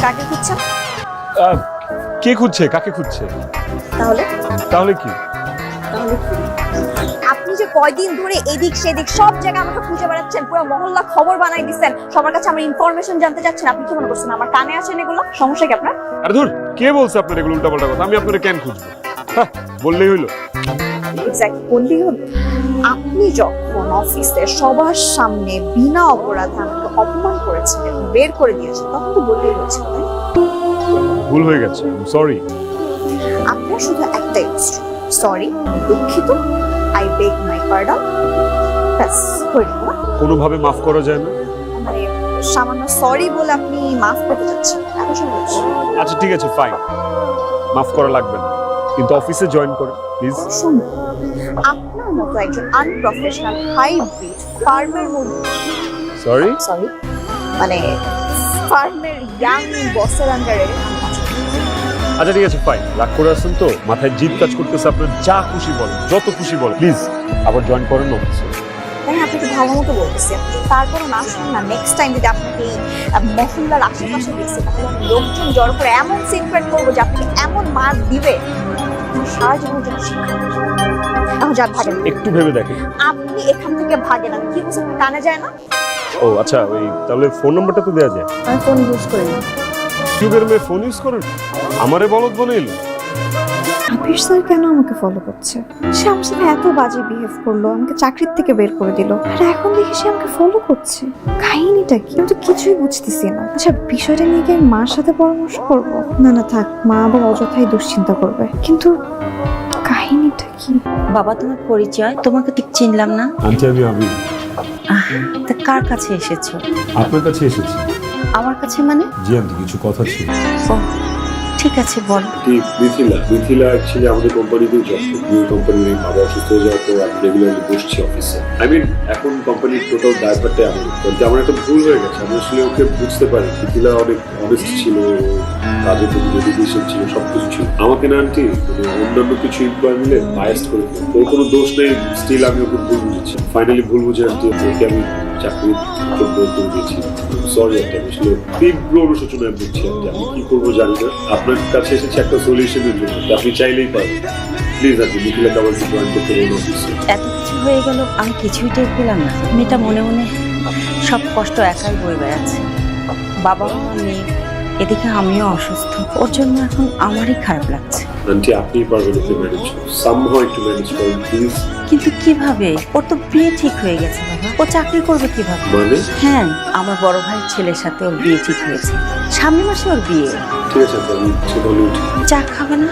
কাকে খুঁজছেন? কে খুঁজছে? কাকে খুঁজছে? তাহলে তাহলে কি? তাহলে কি? আপনি যে কয়দিন ধরে এদিক সেদিক সব জায়গায় আমাকে খুঁজে বেড়াচ্ছেন, পুরো মহল্লা খবর বানাই দিচ্ছেন, সবার কাছে আমার ইনফরমেশন জানতে চাচ্ছেন, আপনি কি মনে করছেন আমার কানে আসেন এগুলো? সমস্যা কি আপনার? আরে ধুর, কে বলছে আপনার এগুলো উল্টাপাল্টা কথা? আমি আপনারে কেন খুঁজবো? বললেই হইলো। এক্স্যাক্টলি বললেই হলো। আপনি যখন অফিসে সবার সামনে বিনা অপরাধে আমাকে অপমান করেছেন এবং বের করে দিয়েছেন, তখন তো বললেই হয়েছিল, তাই না? ভুল হয়ে গেছে, সরি। আপনার শুধু একটাই কোশ্চেন, সরি, দুঃখিত, আই বেগ মাই পার্ডন, ব্যাস হয়ে গেল না? কোনোভাবে মাফ করা যায় না? মানে সামান্য সরি বলে আপনি মাফ করতে চাচ্ছেন, এত সহজ? আচ্ছা ঠিক আছে, ফাইন, মাফ করা লাগবে না, কিন্তু অফিসে জয়েন করে প্লিজ। শুনুন, আপনার মতো একজন আনপ্রফেশনাল হাইব্রিড ফার্মের মধ্যে, সরি। মানে ফার্মের ইয়াং বসের আন্ডারে আচ্ছা ঠিক আছে, ফাইন, রাগ করে আসছেন তো, মাথায় জিদ কাজ করতেছে, আপনার যা খুশি বলেন, যত খুশি বলেন, প্লিজ আবার জয়েন করেন অফিসে। তাই আপনাকে ভালো মতো বলতেছি, তারপরও না শুনুন না, নেক্সট টাইম যদি আপনাকে এই মহল্লার আশেপাশে দেখছি, তাহলে আমি লোকজন জড়ো করে এমন সিনক্রেট করবো যে আপনাকে এমন মার দিবে সারা জীবনের জন্য শিক্ষা। এখন যাক, ভাগেন, একটু ভেবে দেখেন। আপনি এখান থেকে ভাগেন, আমি কি বলছি কানে যায় না? ও আচ্ছা, ওই তাহলে ফোন নাম্বারটা তো দেওয়া যায়। আমি ফোন ইউজ করি না। যুগের মেয়ে ফোন ইউজ করেন? আমারে বলদ বলে এলো। আবির স্যার কেন আমাকে ফলো করছে? সে আমার সাথে এত বাজে বিহেভ করলো, আমাকে চাকরির থেকে বের করে দিল, আর এখন দেখি সে আমাকে ফলো করছে। কাহিনীটা কি? আমি তো কিছুই বুঝতেছি না। আচ্ছা, বিষয়টা নিয়ে কি আমি মার সাথে পরামর্শ করব? না না থাক, মা আবার অযথাই দুশ্চিন্তা করবে। কিন্তু কাহিনীটা কি? বাবা, তোমার পরিচয়? তোমাকে ঠিক চিনলাম না। আন্টি, আমি আবির। তা কার কাছে এসেছো? আপনার কাছে এসেছি। আমার কাছে মানে? জি আন্টি, কিছু কথা ছিল। ও ঠিক আছে, বল। মিথিলা অ্যাকচুয়ালি আমাদের কোম্পানিতেই জব করে। এই কোম্পানির বাবা অসুস্থ হয়ে যাওয়ার পর আমি রেগুলারলি বসছি অফিসে। এখন কোম্পানির টোটাল দায়ভারটাই আমার উপর। আমার একটা ভুল হয়ে গেছে, আমি আসলে ওকে বুঝতে পারি। মিথিলা অনেক অনেস্ট ছিল, কাজের প্রতি ডেডিকেশন ছিল, সবকিছু ছিল। আমাকে না আন্টি, অন্যান্য কিছু এমপ্লয় মিলে বায়াস্ট করে দিল। ওর কোনো দোষ নেই, স্টিল আমি ওকে ভুল বুঝেছি। ফাইনালি ভুল বুঝে আন্টি ওকে আমি চাকরি বের করে দিয়েছি। সরি আন্টি, আমি আসলে তীব্র অনুশোচনায় বুঝছি আন্টি। আমি কি করবো জানি না। আপনার কাছে এসেছে একটা সলিউশনের জন্য, আপনি চাইলেই পারবেন। প্লিজ আন্টি, মিথিলাকে আবার জয়েন করতে বলুন অফিসে। এত কিছু হয়ে গেল, আমি কিছুই টের পেলাম না। মেয়েটা মনে মনে সব কষ্ট একাই বয়ে বেড়াচ্ছে। বাবা মা নেই, এদিকে আমিও অসুস্থ, ওর জন্য এখন আমারই খারাপ লাগছে। আন্টি, আপনিই পারবেন ওকে ম্যানেজ, সামহাউ একটু ম্যানেজ করুন প্লিজ। কিন্তু কিভাবে? ওর তো বিয়ে ঠিক হয়ে গেছে বাবা, ও চাকরি করবে কিভাবে? মানে? হ্যাঁ, আমার বড় ভাইয়ের ছেলের সাথে ওর বিয়ে ঠিক হয়েছে, সামনের মাসে ওর বিয়ে। ঠিক আছে, আমি সেটা উঠি। চা খাবে না?